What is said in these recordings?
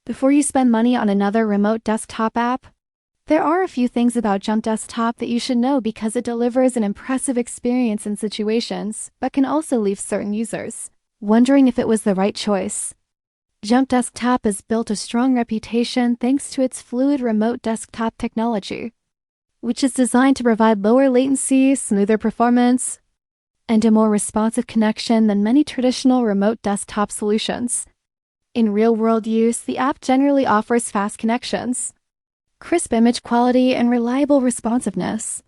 Before you spend money on another remote desktop app, there are a few things about Jump Desktop that you should know because it delivers an impressive experience in situations, but can also leave certain users wondering if it was the right choice. Jump Desktop has built a strong reputation thanks to its fluid remote desktop technology, which is designed to provide lower latency, smoother performance, and a more responsive connection than many traditional remote desktop solutions. In real-world use, the app generally offers fast connections, crisp image quality, and reliable responsiveness,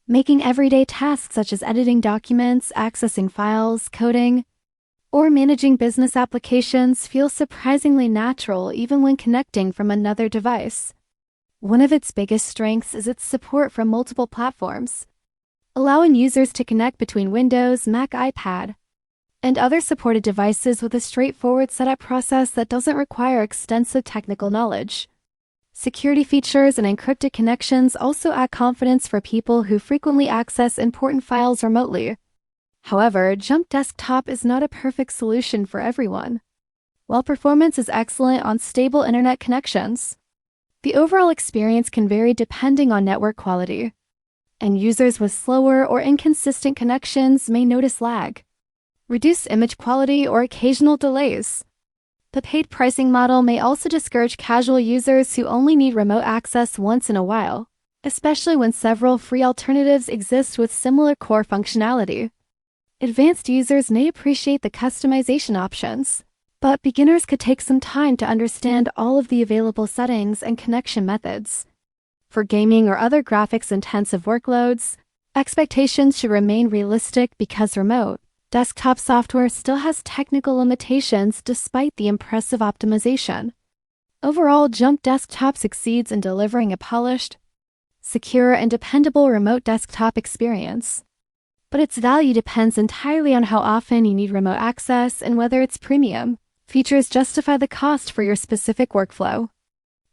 making everyday tasks such as editing documents, accessing files, coding, or managing business applications feel surprisingly natural even when connecting from another device. One of its biggest strengths is its support for multiple platforms, allowing users to connect between Windows, Mac, iPad, and other supported devices with a straightforward setup process that doesn't require extensive technical knowledge. Security features and encrypted connections also add confidence for people who frequently access important files remotely. However, Jump Desktop is not a perfect solution for everyone. While performance is excellent on stable internet connections, the overall experience can vary depending on network quality, and users with slower or inconsistent connections may notice lag, reduced image quality, or occasional delays. The paid pricing model may also discourage casual users who only need remote access once in a while, especially when several free alternatives exist with similar core functionality. Advanced users may appreciate the customization options, but beginners could take some time to understand all of the available settings and connection methods. For gaming or other graphics-intensive workloads, expectations should remain realistic because remote desktop software still has technical limitations despite the impressive optimization. Overall, Jump Desktop succeeds in delivering a polished, secure, and dependable remote desktop experience. But its value depends entirely on how often you need remote access and whether its premium features justify the cost for your specific workflow.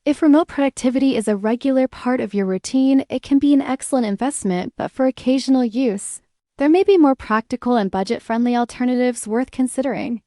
If remote productivity is a regular part of your routine, it can be an excellent investment, but for occasional use, there may be more practical and budget-friendly alternatives worth considering.